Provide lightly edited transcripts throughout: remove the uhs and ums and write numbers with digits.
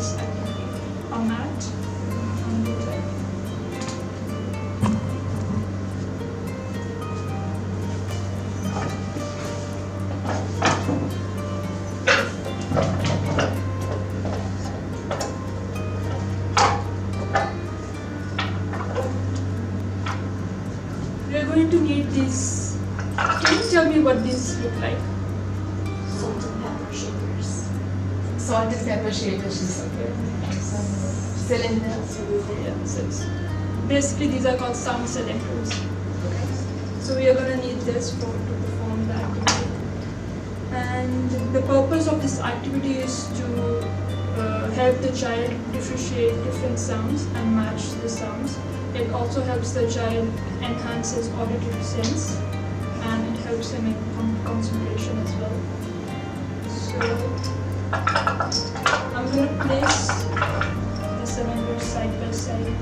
this activity. A mat on the left. We are going to need these. Can you tell me what these look like? Salt and pepper shakers. Salt and pepper shakers. Okay. Some cylinders. Yeah, so basically these are called sound cylinders. So we are going to need this to perform the activity. And the purpose of this activity is to help the child differentiate different sounds and match the sounds. It also helps the child enhance his auditory sense, and it helps him in concentration as well. So I'm going to place the cylinders side by side.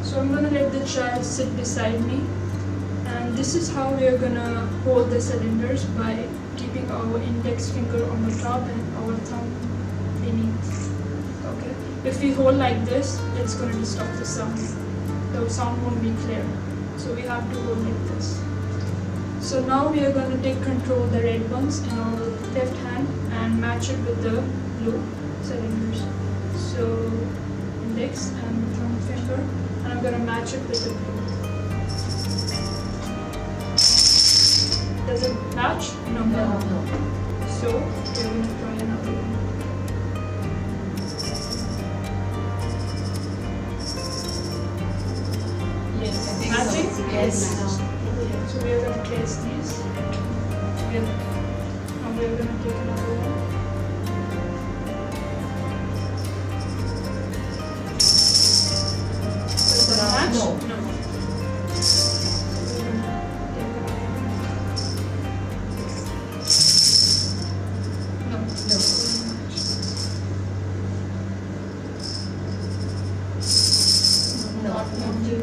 So I'm going to let the child sit beside me, and this is how we are going to hold the cylinders, by keeping our index finger on the top and our thumb beneath. Okay. If we hold like this, it's going to disrupt the sound. The sound won't be clear. So we have to hold like this. So now we are going to take control of the red ones in our left hand and match it with the blue cylinders. So index and thumb finger, and I'm going to match it with the blue. Does it match? No. So we're going to try another one. Yes, I think Matching? so. Yes. So we are going to place these. And we are going to take another one. Does that match? No. No. So we're going to take another one. No. No. Not you.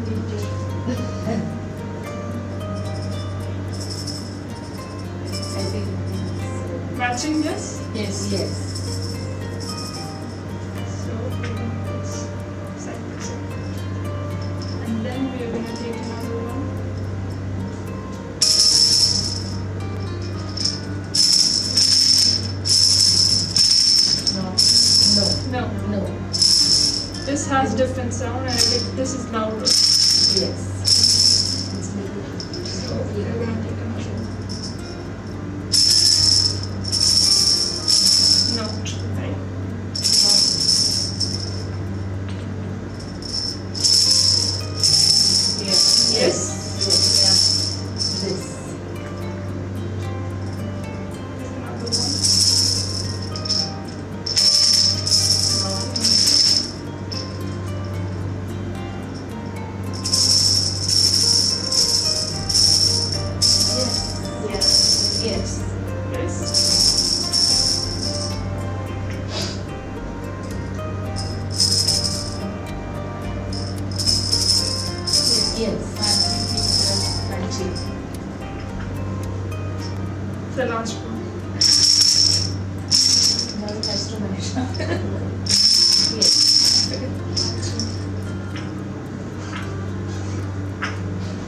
I think Matching, yes? yes. So we're going to place side by side. And then we are going to take another one. No. No. This has different sound, and I think this is louder. Yes. So we're going to take another one. No. Right. Yes. Yes. This. Take another one. Yes. Yes. Yes. The last one. Now it has to match. Yes.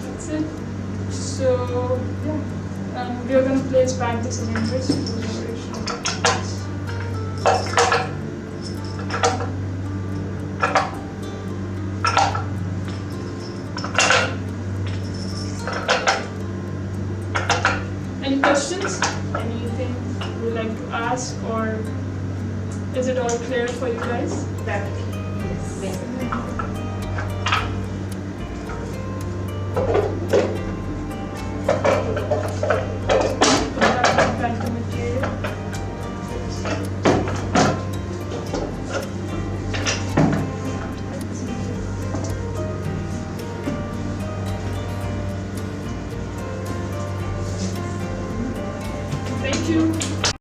That's it. So yeah, we are going to place back the cylinders to the original place. Any questions? Anything you would like to ask, or is it all clear for you guys? Yes. Back the material. Thank you.